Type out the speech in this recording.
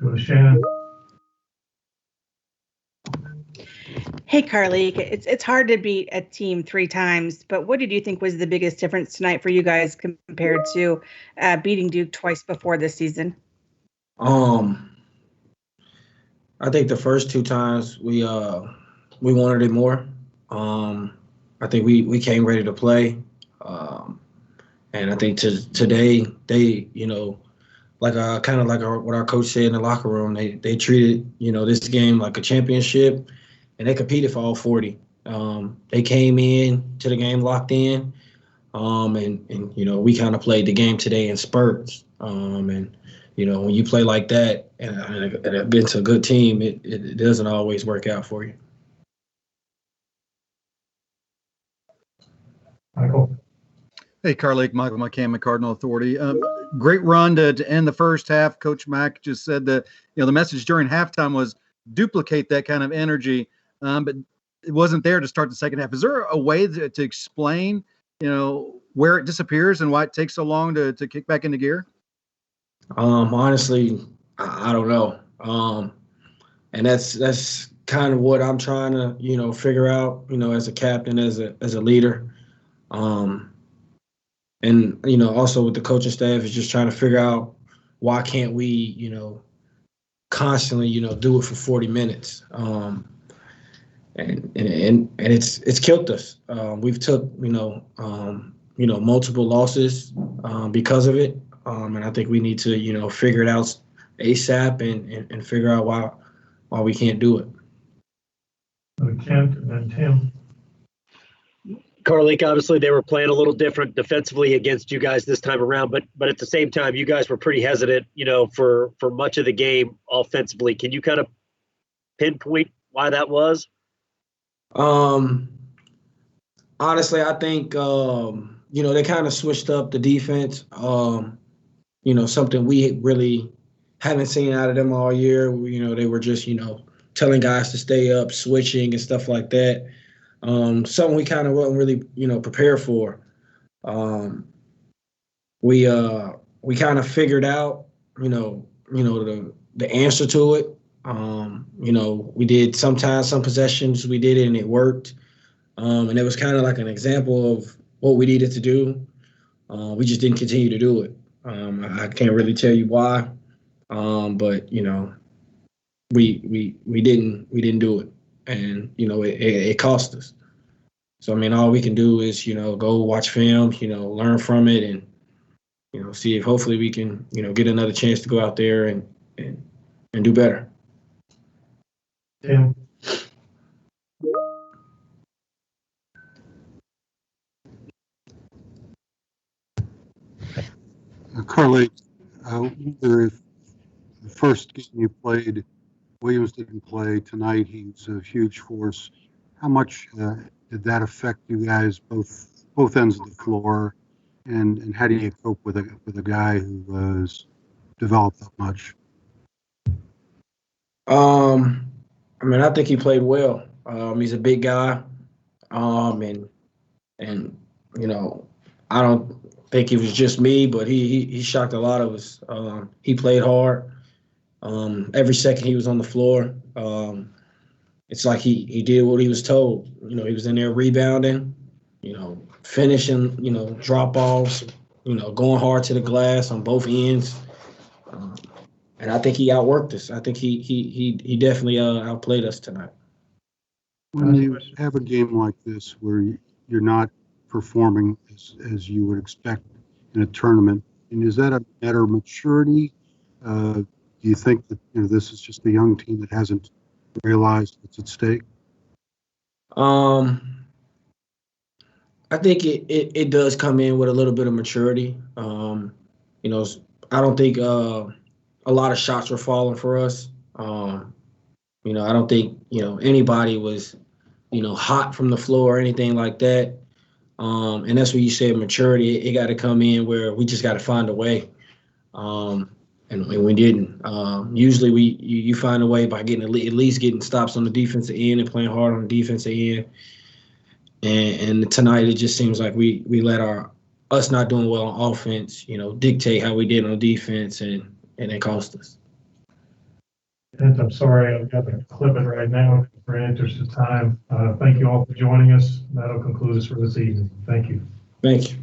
Go to Shannon. Hey, Carlik, it's hard to beat a team 3 times, but what did you think was the biggest difference tonight for you guys compared to beating Duke twice before this season? I think the first 2 times we wanted it more. I think we came ready to play, and I think today they like kind of like what our coach said in the locker room. They treated this game like a championship, and they competed for all 40. They came in to the game locked in, and we kind of played the game today in spurts. And when you play like that and against a good team, it doesn't always work out for you. Michael. Hey, Carlik, Michael McCammon, Cardinal Authority. Great run to end the first half. Coach Mack just said that the message during halftime was duplicate that kind of energy, but it wasn't there to start the second half. Is there a way to explain where it disappears and why it takes so long to kick back into gear? Honestly, I don't know. And that's kind of what I'm trying to figure out as a captain, as a leader. And also with the coaching staff is just trying to figure out why can't we constantly do it for 40 minutes. And it's killed us. We've took multiple losses because of it. And I think we need to figure it out ASAP and figure out why we can't do it. Kent and then Tim. Carlik, obviously they were playing a little different defensively against you guys this time around, but at the same time, you guys were pretty hesitant, for much of the game offensively. Can you kind of pinpoint why that was? Honestly, I think they kind of switched up the defense. Something we really haven't seen out of them all year. They were just telling guys to stay up, switching and stuff like that. Something we kind of wasn't really, prepared for. We kind of figured out, the answer to it. We did sometimes some possessions we did it and it worked. And it was kind of like an example of what we needed to do. We just didn't continue to do it. I can't really tell you why, but we didn't do it. And, it cost us. So, all we can do is, go watch film, learn from it and, see if hopefully we can, get another chance to go out there and do better. Tim. Carlik, I wonder if the first game you played, Williams didn't play tonight. He's a huge force. How much did that affect you guys, both ends of the floor, and how do you cope with a guy who has developed that much? I think he played well. He's a big guy, and I don't think it was just me, but he shocked a lot of us. He played hard. Every second he was on the floor. It's like he did what he was told. He was in there rebounding, finishing, drop offs, going hard to the glass on both ends. And I think he outworked us. I think he definitely outplayed us tonight. When you have a game like this where you're not performing as you would expect in a tournament, and is that a matter of maturity? Do you think that this is just a young team that hasn't realized what's at stake? I think it does come in with a little bit of maturity. I don't think a lot of shots were falling for us. I don't think anybody was hot from the floor or anything like that. And that's what you said, maturity. It got to come in where we just got to find a way. And we didn't. Usually you find a way by getting at least getting stops on the defensive end and playing hard on the defensive end. And tonight it just seems like we let us not doing well on offense, dictate how we did on defense, and it cost us. And I'm sorry, I've got to clip it right now for interest of time. Thank you all for joining us. That'll conclude us for this evening. Thank you. Thank you.